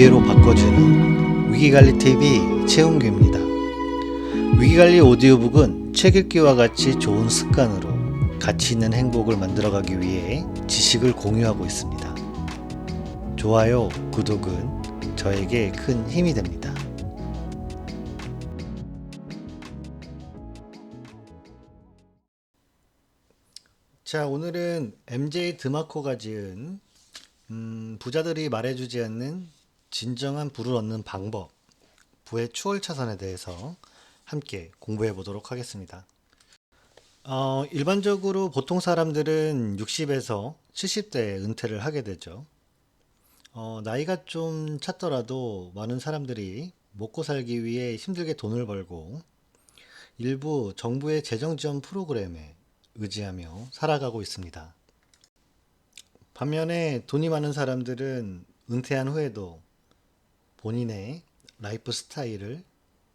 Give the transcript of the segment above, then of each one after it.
기회로 바꿔주는 위기관리TV 최은규입니다. 위기관리 오디오북은 책 읽기와 같이 좋은 습관으로 가치 있는 행복을 만들어가기 위해 지식을 공유하고 있습니다. 좋아요, 구독은 저에게 큰 힘이 됩니다. 자, 오늘은 MJ 드마코가 지은 부자들이 말해주지 않는 진정한 부를 얻는 방법, 부의 추월차선에 대해서 함께 공부해 보도록 하겠습니다. 일반적으로 보통 사람들은 60에서 70대에 은퇴를 하게 되죠. 나이가 좀 찼더라도 많은 사람들이 먹고 살기 위해 힘들게 돈을 벌고 일부 정부의 재정 지원 프로그램에 의지하며 살아가고 있습니다. 반면에 돈이 많은 사람들은 은퇴한 후에도 본인의 라이프 스타일을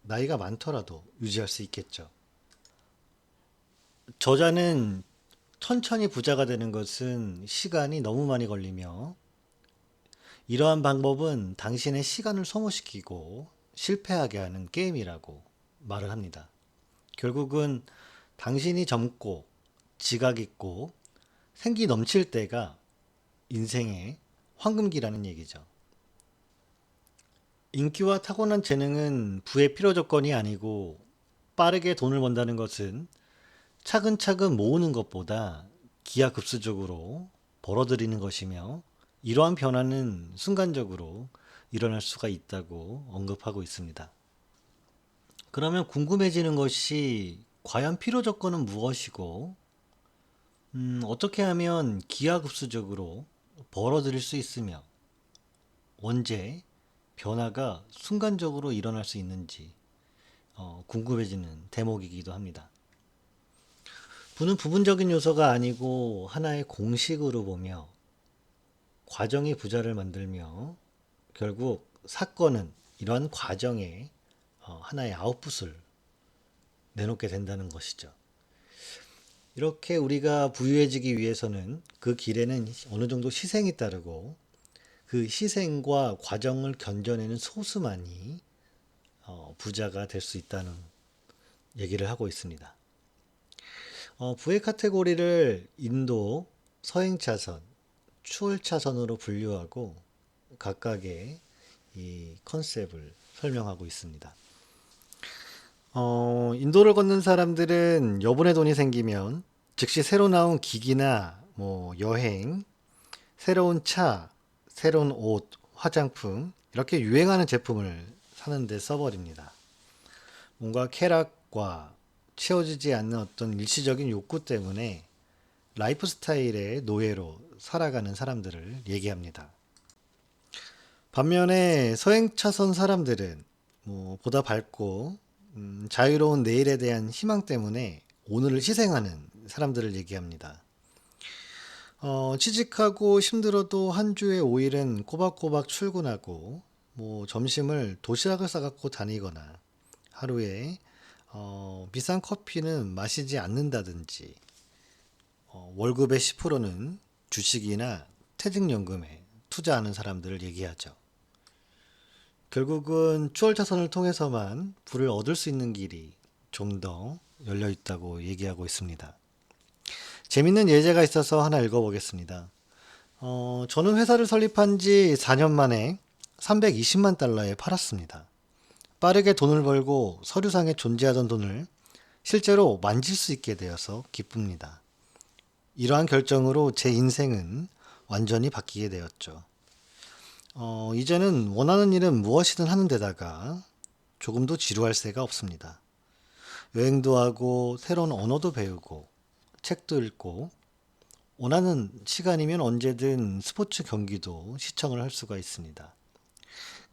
나이가 많더라도 유지할 수 있겠죠. 저자는 천천히 부자가 되는 것은 시간이 너무 많이 걸리며 이러한 방법은 당신의 시간을 소모시키고 실패하게 하는 게임이라고 말을 합니다. 결국은 당신이 젊고 지각 있고 생기 넘칠 때가 인생의 황금기라는 얘기죠. 인기와 타고난 재능은 부의 필요 조건이 아니고 빠르게 돈을 번다는 것은 차근차근 모으는 것보다 기하급수적으로 벌어들이는 것이며 이러한 변화는 순간적으로 일어날 수가 있다고 언급하고 있습니다. 그러면 궁금해지는 것이 과연 필요 조건은 무엇이고 어떻게 하면 기하급수적으로 벌어들일 수 있으며 언제 변화가 순간적으로 일어날 수 있는지 궁금해지는 대목이기도 합니다. 부는 부분적인 요소가 아니고 하나의 공식으로 보며 과정이 부자를 만들며 결국 사건은 이러한 과정에 하나의 아웃풋을 내놓게 된다는 것이죠. 이렇게 우리가 부유해지기 위해서는 그 길에는 어느 정도 희생이 따르고 그 희생과 과정을 견뎌내는 소수만이 부자가 될 수 있다는 얘기를 하고 있습니다. 부의 카테고리를 인도, 서행차선, 추월차선으로 분류하고 각각의 이 컨셉을 설명하고 있습니다. 인도를 걷는 사람들은 여분의 돈이 생기면 즉시 새로 나온 기기나 여행, 새로운 차, 새로운 옷, 화장품 이렇게 유행하는 제품을 사는데 써버립니다. 뭔가 쾌락과 채워지지 않는 어떤 일시적인 욕구 때문에 라이프 스타일의 노예로 살아가는 사람들을 얘기합니다. 반면에 서행차선 사람들은 보다 밝고 자유로운 내일에 대한 희망 때문에 오늘을 희생하는 사람들을 얘기합니다. 취직하고 힘들어도 한 주에 5일은 꼬박꼬박 출근하고 점심을 도시락을 싸갖고 다니거나 하루에 비싼 커피는 마시지 않는다든지 월급의 10%는 주식이나 퇴직연금에 투자하는 사람들을 얘기하죠. 결국은 추월차선을 통해서만 부를 얻을 수 있는 길이 좀 더 열려 있다고 얘기하고 있습니다. 재밌는 예제가 있어서 하나 읽어보겠습니다. 저는 회사를 설립한 지 4년 만에 320만 달러에 팔았습니다. 빠르게 돈을 벌고 서류상에 존재하던 돈을 실제로 만질 수 있게 되어서 기쁩니다. 이러한 결정으로 제 인생은 완전히 바뀌게 되었죠. 이제는 원하는 일은 무엇이든 하는 데다가 조금도 지루할 새가 없습니다. 여행도 하고 새로운 언어도 배우고 책도 읽고 원하는 시간이면 언제든 스포츠 경기도 시청을 할 수가 있습니다.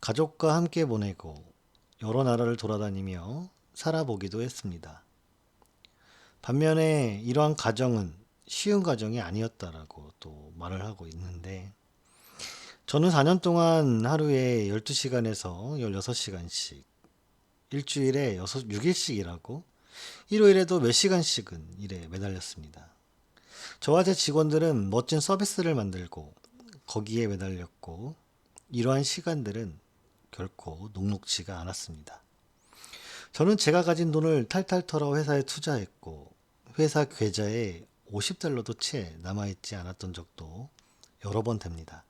가족과 함께 보내고 여러 나라를 돌아다니며 살아보기도 했습니다. 반면에 이러한 가정은 쉬운 가정이 아니었다라고 또 말을 하고 있는데 저는 4년 동안 하루에 12시간에서 16시간씩 일주일에 6일씩 일하고 일요일에도 몇 시간씩은 일에 매달렸습니다. 저와 제 직원들은 멋진 서비스를 만들고 거기에 매달렸고 이러한 시간들은 결코 녹록지가 않았습니다. 저는 제가 가진 돈을 탈탈 털어 회사에 투자했고 회사 계좌에 50달러도 채 남아있지 않았던 적도 여러 번 됩니다.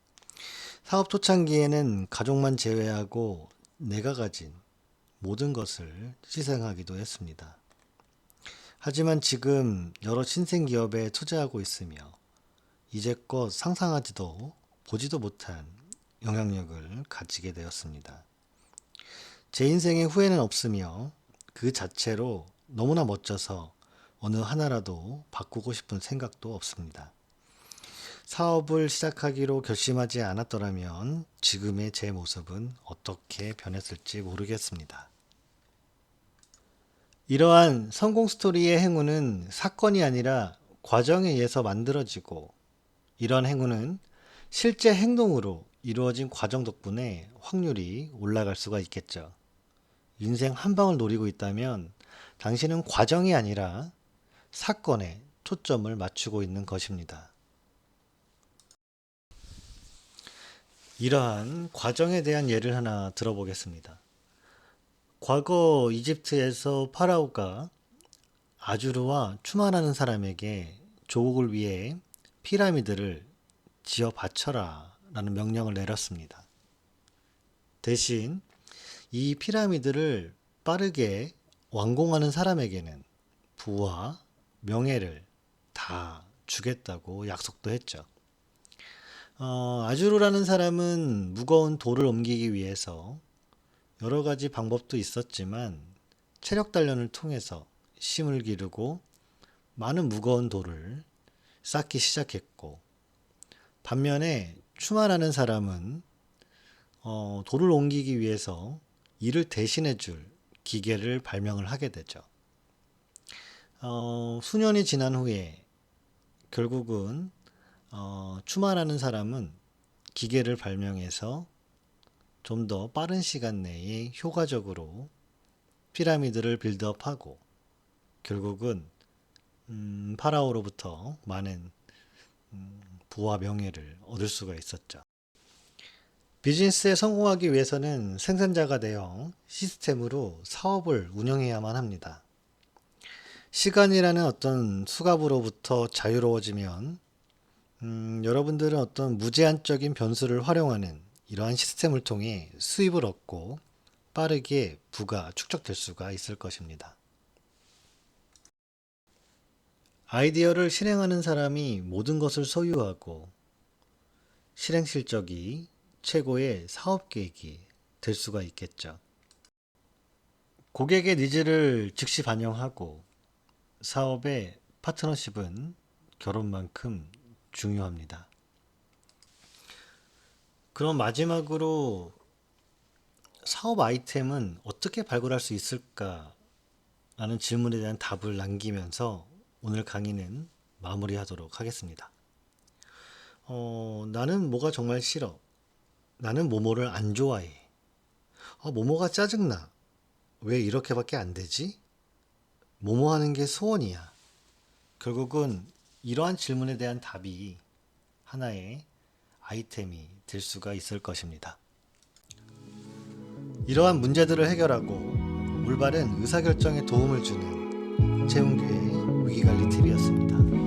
사업 초창기에는 가족만 제외하고 내가 가진 모든 것을 희생하기도 했습니다. 하지만 지금 여러 신생 기업에 투자하고 있으며 이제껏 상상하지도 보지도 못한 영향력을 가지게 되었습니다. 제 인생에 후회는 없으며 그 자체로 너무나 멋져서 어느 하나라도 바꾸고 싶은 생각도 없습니다. 사업을 시작하기로 결심하지 않았더라면 지금의 제 모습은 어떻게 변했을지 모르겠습니다. 이러한 성공 스토리의 행운은 사건이 아니라 과정에 의해서 만들어지고 이런 행운은 실제 행동으로 이루어진 과정 덕분에 확률이 올라갈 수가 있겠죠. 인생 한 방을 노리고 있다면 당신은 과정이 아니라 사건에 초점을 맞추고 있는 것입니다. 이러한 과정에 대한 예를 하나 들어보겠습니다. 과거 이집트에서 파라오가 아주르와 추만하는 사람에게 조국을 위해 피라미드를 지어 바쳐라 라는 명령을 내렸습니다. 대신 이 피라미드를 빠르게 완공하는 사람에게는 부와 명예를 다 주겠다고 약속도 했죠. 아주르라는 사람은 무거운 돌을 옮기기 위해서 여러 가지 방법도 있었지만 체력 단련을 통해서 힘을 기르고 많은 무거운 돌을 쌓기 시작했고 반면에 추만하는 사람은 돌을 옮기기 위해서 이를 대신해 줄 기계를 발명을 하게 되죠. 수년이 지난 후에 결국은 추만하는 사람은 기계를 발명해서 좀 더 빠른 시간 내에 효과적으로 피라미드를 빌드업하고 결국은 파라오로부터 많은 부와 명예를 얻을 수가 있었죠. 비즈니스에 성공하기 위해서는 생산자가 되어 시스템으로 사업을 운영해야만 합니다. 시간이라는 어떤 수갑으로부터 자유로워지면 여러분들은 어떤 무제한적인 변수를 활용하는 이러한 시스템을 통해 수입을 얻고 빠르게 부가 축적될 수가 있을 것입니다. 아이디어를 실행하는 사람이 모든 것을 소유하고 실행 실적이 최고의 사업 계획이 될 수가 있겠죠. 고객의 니즈를 즉시 반영하고 사업의 파트너십은 결혼만큼 중요합니다. 그럼 마지막으로 사업 아이템은 어떻게 발굴할 수 있을까? 라는 질문에 대한 답을 남기면서 오늘 강의는 마무리하도록 하겠습니다. 나는 뭐가 정말 싫어. 나는 뭐뭐를 안 좋아해. 뭐뭐가 짜증나. 왜 이렇게밖에 안 되지? 뭐뭐 하는 게 소원이야. 결국은 이러한 질문에 대한 답이 하나의 아이템이 될 수가 있을 것입니다. 이러한 문제들을 해결하고 올바른 의사결정에 도움을 주는 최웅규의 위기관리 팁이었습니다.